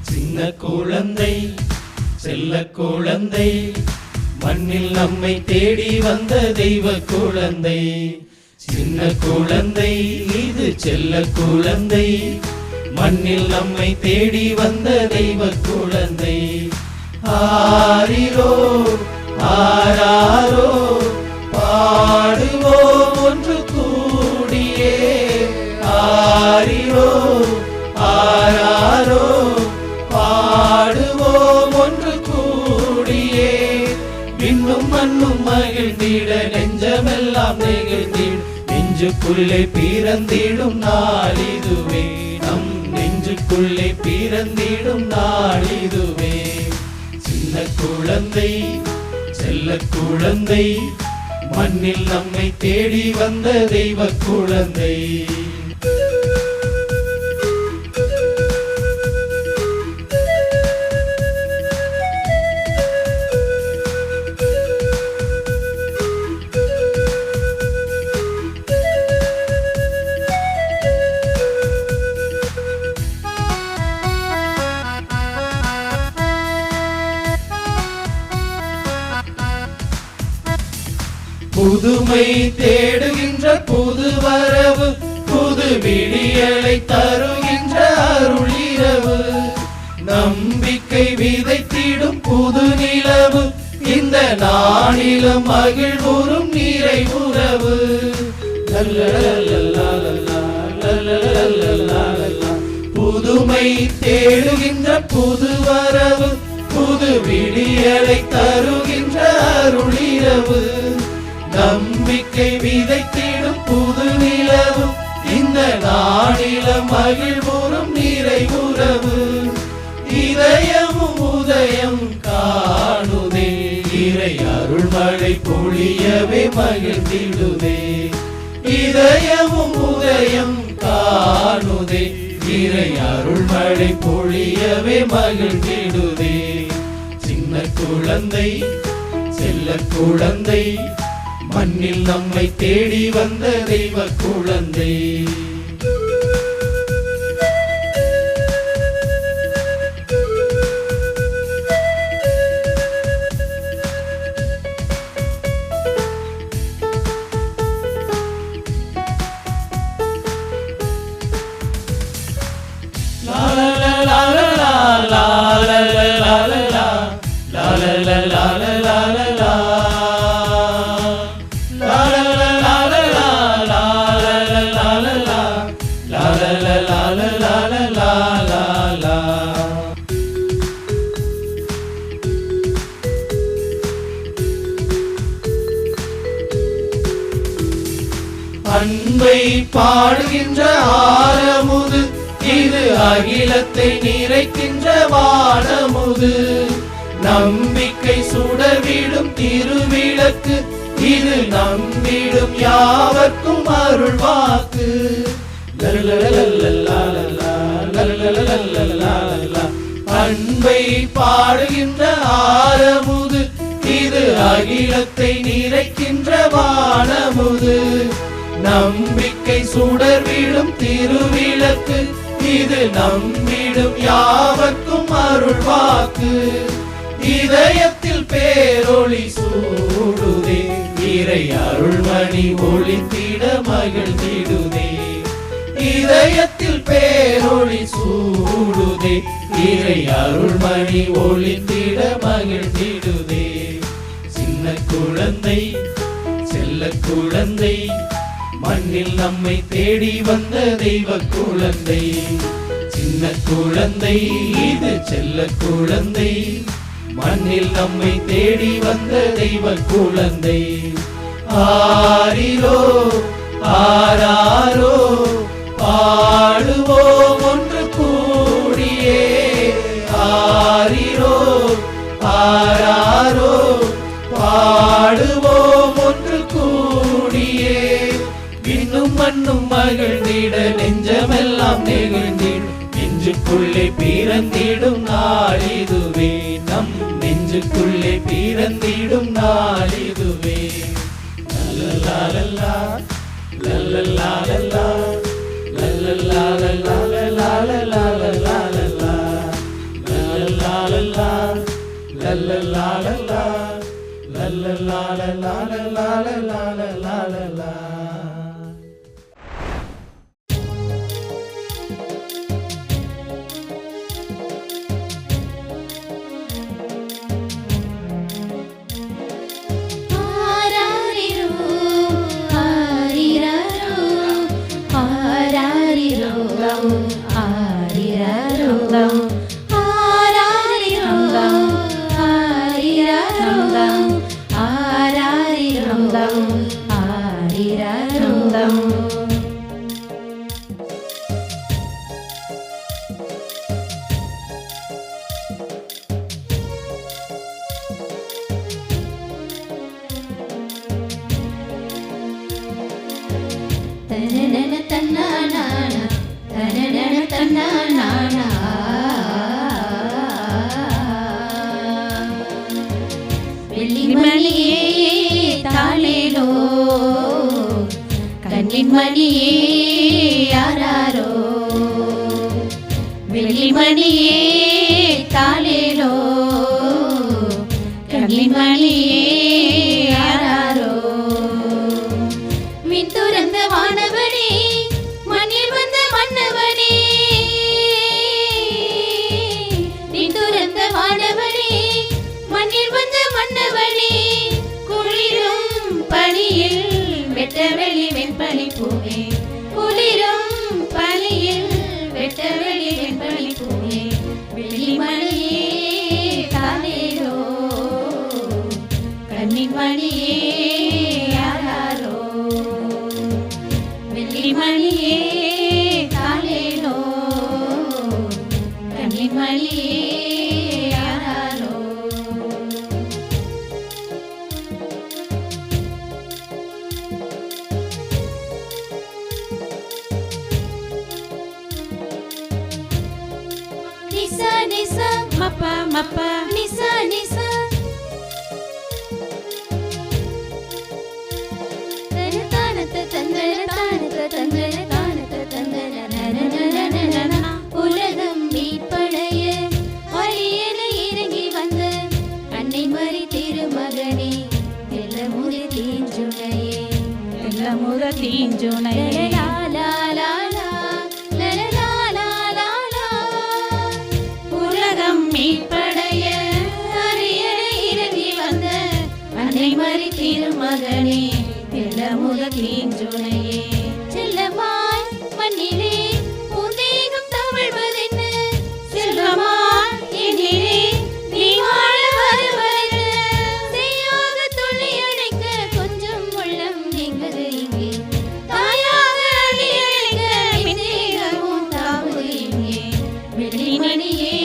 சின்ன குழந்தை செல்ல குழந்தை மண்ணில் நம்மை தேடி வந்த தெய்வ குழந்தை. சின்ன குழந்தை இது செல்ல குழந்தை மண்ணில் நம்மை தேடி வந்த தெய்வ குழந்தை. ஆரிரோ ஆராரோ பாடுவோம் ஒன்று கூடியே. ஆரிரோ ஆராரோ பாடுவோம் ஒன்று கூடியே. விண்ணும் மண்ணும் மகிழ்ந்திட நெஞ்சமெல்லாம் நெகிழ்ந்திட நெஞ்சுக்குள்ளே பிறந்திடும் நாளிதுவே. நம் நெஞ்சுக்குள்ளே பிறந்திடும் நாளிதுவே. சின்ன குழந்தை செல்ல குழந்தை மண்ணில் நம்மை தேடி வந்த தெய்வ குழந்தை. புதுமை தேடுகின்ற புது வரவு புது விடியலை தருகின்ற அருளிரவு. நம்பிக்கை விதைத்திடும் புது நிலவு இந்த நாளிலும் மகிழ்வுறும் நிறைவுறவு. புதுமை தேடுகின்ற புது வரவு புது விடியலை தருகின்ற அருளிரவு. நம்பிக்கை விதைத்திடும் புது நிலவு இந்த நாளிலும் மகிழ்வுறும் நிறைவுறவு. இதயமும் உதயம் காணுதே இறை அருள்மழை பொழியவே மகிழ்ந்திடுதே. இதயமும் உதயம் காணுதே இறை அருள்மழை பொழியவே மகிழ்ந்திடுதே. சின்ன குழந்தை செல்ல குழந்தை மண்ணில் நம்மை தேடி வந்த தெய்வ குழந்தை. அன்பை பாடுகின்ற ஆரமுது இது அகிலத்தை நிறைக்கின்ற வானமுது. நம்பிக்கை சுடர்விடும் திருவிளக்கு இது நம்பிடும் யாவர்க்கும் அருள் வாக்கு. அன்பை பாடுகின்ற ஆரமுது இது அகிலத்தை நிறைக்கின்ற வானமுது. நம்பிக்கை சுடர்விடும் திருவிளக்கு இது நம்பிடும் யாவர்க்கும் அருள் வாக்கு. இதயத்தில் பேரொளி சூடுதே இறை அருள்மணி ஒளித்திட மகிழ்ந்திடுதே. இதயத்தில் பேரொளி சூடுதே இறை அருள்மணி ஒளித்திட மகிழ்ந்திடுதே. சின்ன குழந்தை செல்ல குழந்தை மண்ணில் நம்மை தேடி வந்த தெய்வ குழந்தை. சின்ன குழந்தை இது செல்ல குழந்தை மண்ணில் நம்மை தேடி வந்த தெய்வ குழந்தை. ஆரிரோ ஆராரோ பாடுவோம் ஒன்று கூடியே. ஆரிரோ ஆராரோ பாடுவோம் ஒன்று கூடியே. விண்ணும் மண்ணும் மகிழ்ந்திட நெஞ்சமெல்லாம் நெகிழ்ந்திட நெஞ்சுக்குள்ளே பிறந்திடும் நாளிதுவே. நம் நெஞ்சுக்குள்ளே பிறந்திடும் நாளிதுவே. வெள்ளிமணியே தாளேலோ கண்ணின் மணியே யாராரோ வெள்ளிமணியே தாளேலோ கண்ணின் மணியே யாராரோ மின் துறந்த வானவனே மண்ணில் வந்த மன்னவனே மின் துறந்த வானவனே மண்ணில் வந்த மன்னவனே குளிரும் பனியில் வெட்ட வெளி வெண்பனி பூவே குளிரும் பனியில் வெட்ட வெளி வெண்பனி பூவே வெள்ளிமணியே தாளேலோ கண்ணின் மணியே யாராரோ வெள்ளிமணியே தாளேலோ கண்ணின் மணியே யாராரோ நிசா நிசா மப்பா மப்பா நிசா நிசா தானத்த தந்தன தானத்த தந்தன தானத்த தந்தன உலகம் மீட்படைய அரியன இறங்கி வந்த அன்னை மறி திருமகனே எல்லமுத தீஞ்சுனையே எல்லமுத தீஞ்சுனையே லாலா லாலா லலலா லாலா உலகம் மீட்படைய அரியன இறங்கி வந்த அன்னை மறி திருமகனே எல்லமுத தீஞ்சுனையே செல்லமாய் மண்ணிலே பூந்தேகம் தவழ்வதென்ன செல்வமாய் என்னிலே நீ வாழ வருவதென்ன செய்யாக துள்ளி அழைக்க கொஞ்சம் உள்ளம் எங்கது இங்கே தாயாக அள்ளி அழைக்க மின்னேகமும் தாவுது இங்கே வெள்ளிமணியே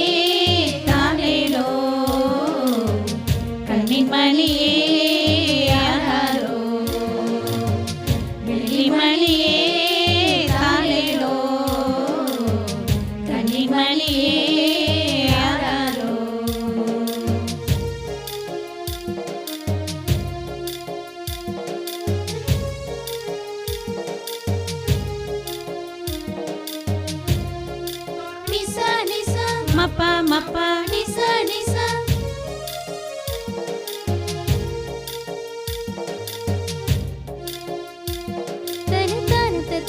தாளேலோ கண்ணின் மணியே யாராரோ வெள்ளிமணியே தாளேலோ கண்ணின் மணியே யாராரோ நிசா நிசா மப்பா மப்பா நிசா நிசா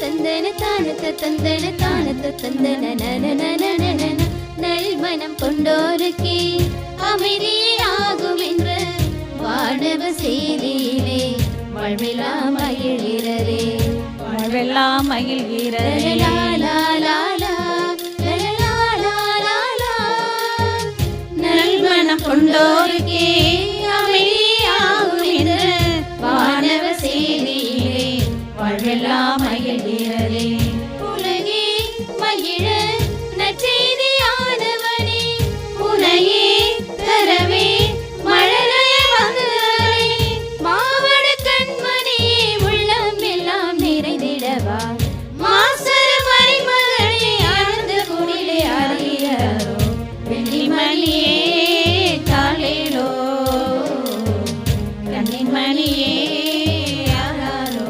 தந்தன தானத்த தந்தன தானத்த தந்தன நனநனநனன நல்மனம் கொண்டோருக்கே அமைதியாகும் என்ற வானவ செய்தியிலே வாழ்வெல்லாம் மகிழ்கிறரே வாழ்வெல்லாம் மகிழ்கிறரே லாலா லாலா லலலா லாலா நல்மனம் கொண்டோருக்கே அமைதியாகும் என்ற வானவ செய்தியிலே வாழ்வெல்லாம் மகிழ்கிறதே உலகே மகிழ நற்செய்தியானவனே உனையே தரவே மழலைய வந்தவனே மாவட கண்மணியே உள்ளம் எல்லாம் நிறைந்திடவா மாசரு மறைமகளே ஆனந்த குடிலே அறியாரோ வெள்ளிமணியே தாளேலோ கண்ணின் மணியே யாராரோ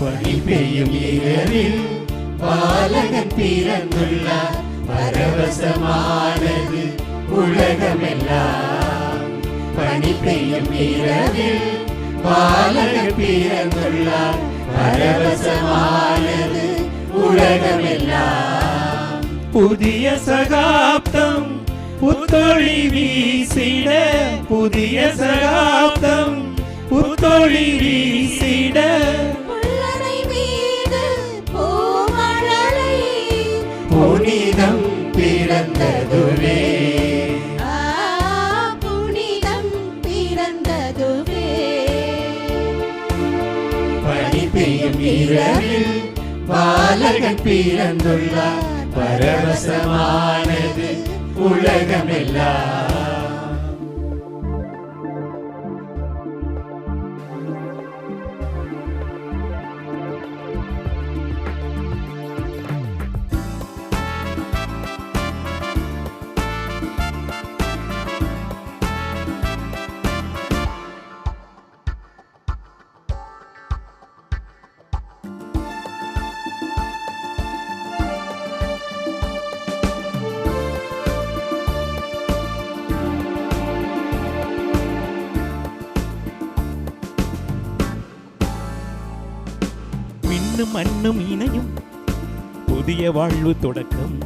பனி பெய்யும் இரவில் பாலகன் பிறந்துள்ளார், பரவசமானது உலகமெல்லாம். பனி பெய்யும் இரவில் பாலகன் பிறந்துள்ளார், பரவசமானது உலகமெல்லாம். புதிய சகாப்தம் புத்தொளி வீசிட, புதிய சகாப்தம் புத்தொளி வீசிட, புல்லனை மீது பூமழலை புனிதம் பிறந்ததுவே, புனிதம் பிறந்ததுவே. பனி பெய்யும் இரவில் பாலகன் பிறந்துள்ளார், பரவசமானது உலகமெல்லாம். மின்னும் மண்ணும் இணையும் புதிய வாழ்வு தொடக்கம்.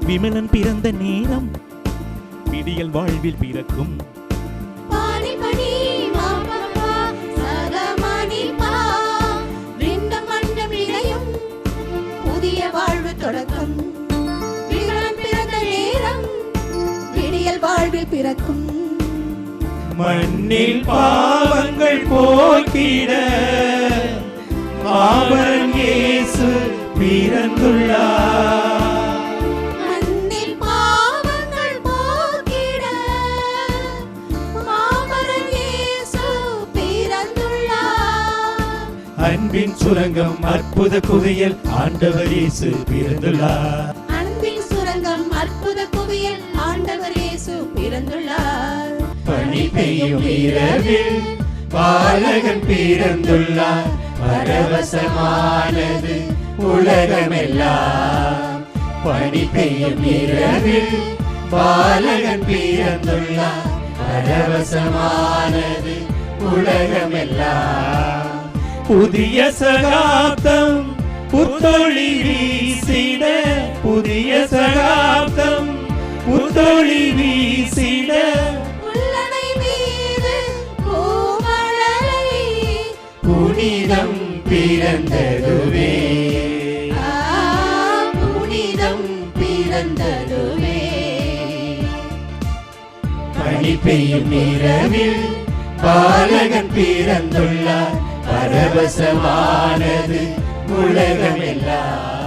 விமலன் பிறந்த நேரம் விடியல் வாழ்வில் பிறக்கும். பாணி பணி மாபா சகமணி பா, விண்ணும் மண்ணும் இணையும் புதிய வாழ்வு தொடக்கம். விமலன் பிறந்த நேரம் விடியல் வாழ்வில் பிறக்கும். மண்ணில் பாவங்கள் போக்கிட மாபரன் இயேசு பிறந்துள்ளார். மண்ணில் பாவங்கள் போக்கிட மாபரன் இயேசு பிறந்துள்ளார். அன்பின் சுரங்கம் அற்புத குவியல் ஆண்டவர் இயேசு பிறந்துள்ளார். அன்பின் சுரங்கம் அற்புத குவியல் ஆண்டவர் இயேசு பிறந்துள்ளார். பனி பெய்யும் இரவில் பாலகன் பிறந்துள்ளார், பரவசமானது உலகமெல்லாம். பனி பெய்யும் இரவில் பாலகன் பிறந்துள்ளார், பரவசமானது உலகமெல்லாம். புதிய சகாப்தம் புத்தொளி வீசிட, புதிய சகாப்தம் புத்தொளி வீசிட, புல்லனை மீது பூமழலை புனிதம் பிறந்ததுவே, புனிதம் பிறந்ததுவே. பனி பெய்யும் இரவில் பாலகன் பிறந்துள்ளார், பரவசமானது உலகமெல்லாம்.